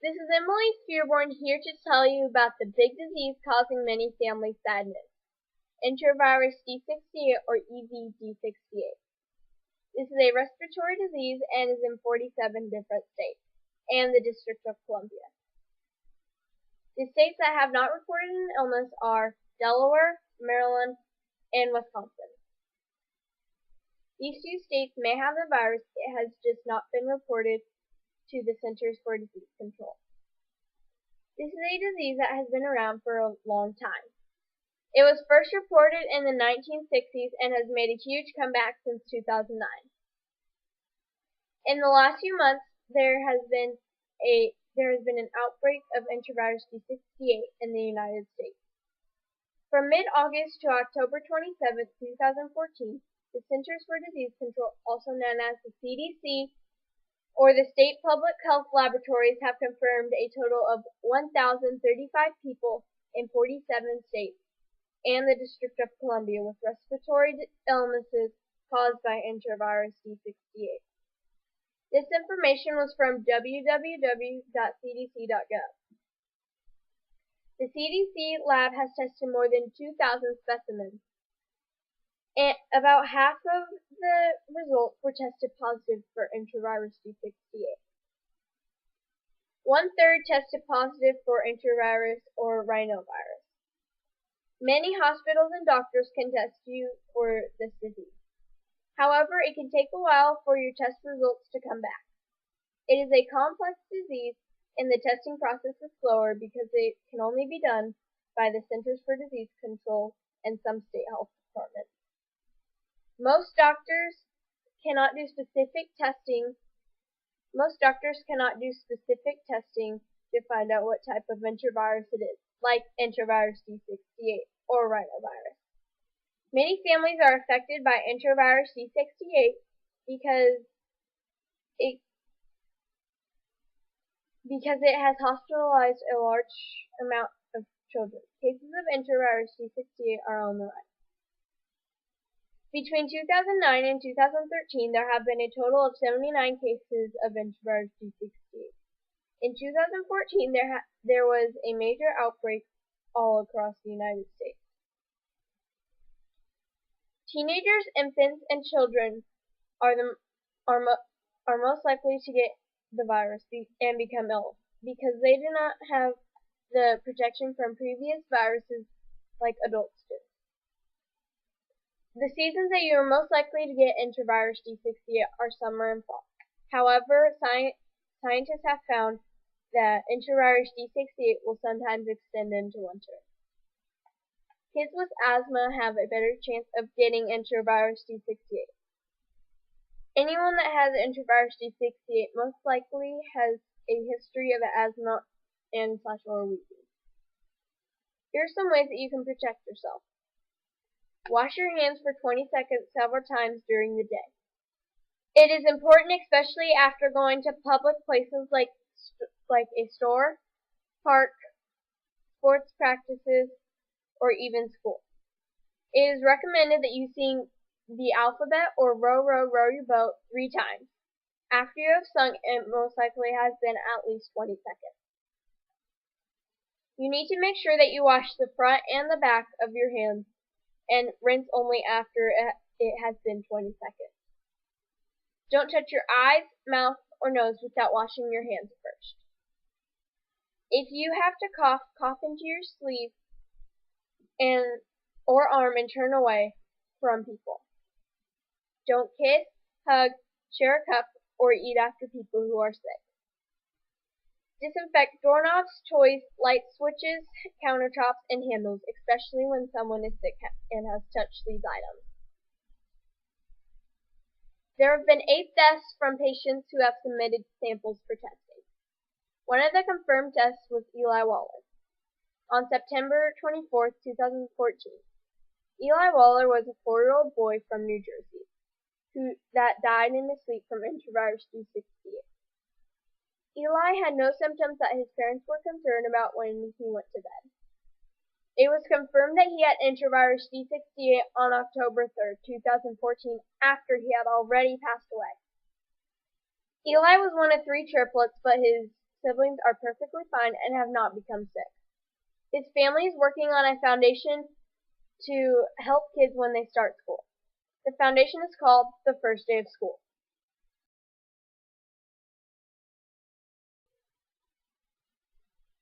This is Emily Spearborn here to tell you about the big disease causing many families sadness, Enterovirus D68 or EVD68. This is a respiratory disease and is in 47 different states and the District of Columbia. The states that have not reported an illness are Delaware, Maryland, and Wisconsin. These two states may have the virus, it has just not been reported to the Centers for Disease Control. This is a disease that has been around for a long time. It was first reported in the 1960s and has made a huge comeback since 2009. In the last few months, there has been an outbreak of Enterovirus D68 in the United States. From mid-August to October 27, 2014, the Centers for Disease Control, also known as the CDC, or the state public health laboratories, have confirmed a total of 1,035 people in 47 states and the District of Columbia with respiratory illnesses caused by Enterovirus D68. This information was from www.cdc.gov. The CDC lab has tested more than 2,000 specimens, and about half of the results were tested positive for Enterovirus D68. 1/3 tested positive for enterovirus or rhinovirus. Many hospitals and doctors can test you for this disease. However, it can take a while for your test results to come back. It is a complex disease, and the testing process is slower because it can only be done by the Centers for Disease Control and some state health departments. Most doctors cannot do specific testing to find out what type of enterovirus it is, like Enterovirus D68 or rhinovirus. Many families are affected by Enterovirus D68 because it has hospitalized a large amount of children. Cases of Enterovirus D68 are on the rise. Between 2009 and 2013, there have been a total of 79 cases of Enterovirus D68. In 2014, there was a major outbreak all across the United States. Teenagers, infants, and children are most likely to get the virus and become ill because they do not have the protection from previous viruses like adults do. The seasons that you are most likely to get Enterovirus D68 are summer and fall. However, scientists have found that Enterovirus D68 will sometimes extend into winter. Kids with asthma have a better chance of getting Enterovirus D68. Anyone that has Enterovirus D68 most likely has a history of asthma and/or wheezing. Here are some ways that you can protect yourself. Wash your hands for 20 seconds several times during the day. It is important, especially after going to public places like a store, park, sports practices, or even school. It is recommended that you sing the alphabet or row, row, row your boat 3 times. After you have sung, it most likely has been at least 20 seconds. You need to make sure that you wash the front and the back of your hands and rinse only after it has been 20 seconds. Don't touch your eyes, mouth, or nose without washing your hands first. If you have to cough, cough into your sleeve or arm and turn away from people. Don't kiss, hug, share a cup, or eat after people who are sick. Disinfect doorknobs, toys, light switches, countertops, and handles, especially when someone is sick and has touched these items. There have been 8 deaths from patients who have submitted samples for testing. One of the confirmed deaths was Eli Waller. On September 24, 2014, Eli Waller was a 4-year-old boy from New Jersey that died in his sleep from Enterovirus D68. Eli had no symptoms that his parents were concerned about when he went to bed. It was confirmed that he had Enterovirus D68 on October 3, 2014, after he had already passed away. Eli was one of 3 triplets, but his siblings are perfectly fine and have not become sick. His family is working on a foundation to help kids when they start school. The foundation is called The First Day of School.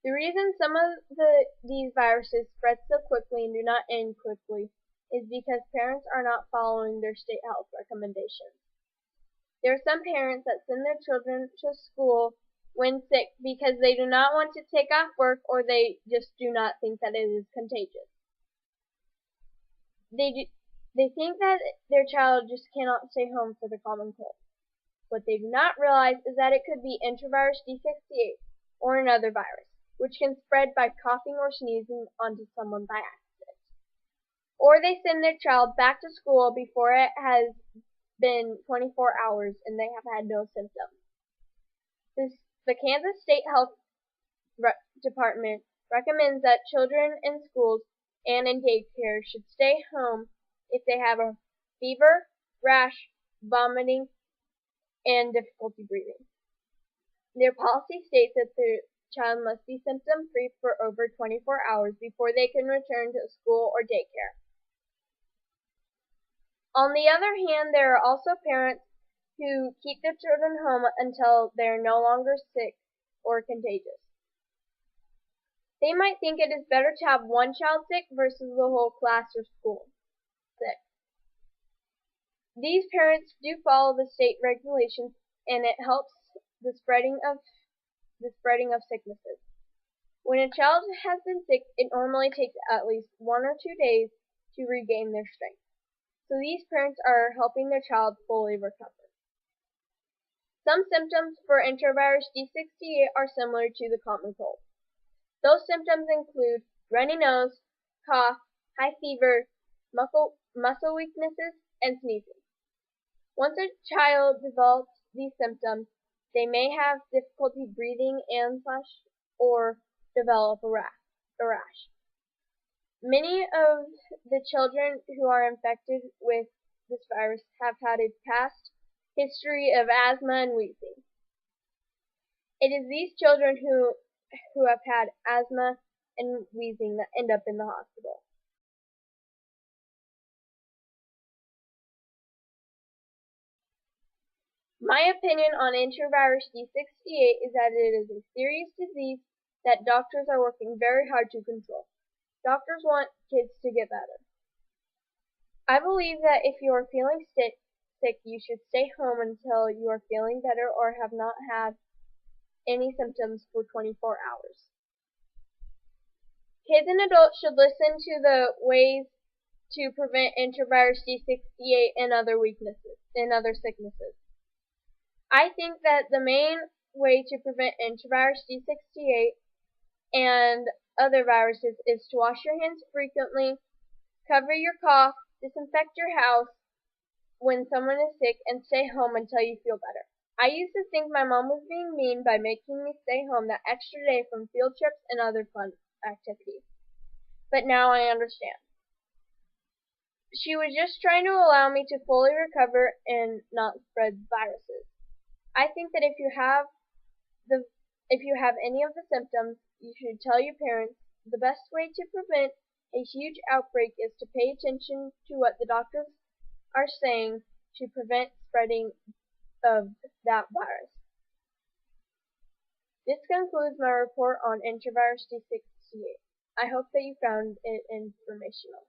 The reason some of these viruses spread so quickly and do not end quickly is because parents are not following their state health recommendations. There are some parents that send their children to school when sick because they do not want to take off work or they just do not think that it is contagious. They think that their child just cannot stay home for the common cold. What they do not realize is that it could be Enterovirus D68 or another virus, which can spread by coughing or sneezing onto someone by accident. Or they send their child back to school before it has been 24 hours and they have had no symptoms. The Kansas State Health Department recommends that children in schools and in daycare should stay home if they have a fever, rash, vomiting, and difficulty breathing. Their policy states that the child must be symptom-free for over 24 hours before they can return to school or daycare. On the other hand, there are also parents who keep their children home until they are no longer sick or contagious. They might think it is better to have one child sick versus the whole class or school sick. These parents do follow the state regulations and it helps the spreading of sicknesses. When a child has been sick, it normally takes at least 1 or 2 days to regain their strength. So these parents are helping their child fully recover. Some symptoms for Enterovirus D68 are similar to the common cold. Those symptoms include runny nose, cough, high fever, muscle weaknesses, and sneezing. Once a child develops these symptoms, they may have difficulty breathing or develop a rash. Many of the children who are infected with this virus have had a past history of asthma and wheezing. It is these children who have had asthma and wheezing that end up in the hospital. My opinion on Enterovirus D68 is that it is a serious disease that doctors are working very hard to control. Doctors want kids to get better. I believe that if you are feeling sick, you should stay home until you are feeling better or have not had any symptoms for 24 hours. Kids and adults should listen to the ways to prevent Enterovirus D68 and other sicknesses. I think that the main way to prevent Enterovirus D68 and other viruses is to wash your hands frequently, cover your cough, disinfect your house when someone is sick, and stay home until you feel better. I used to think my mom was being mean by making me stay home that extra day from field trips and other fun activities. But now I understand. She was just trying to allow me to fully recover and not spread viruses. I think that if you have any of the symptoms, you should tell your parents. The best way to prevent a huge outbreak is to pay attention to what the doctors are saying to prevent spreading of that virus. This concludes my report on Enterovirus D68. I hope that you found it informational.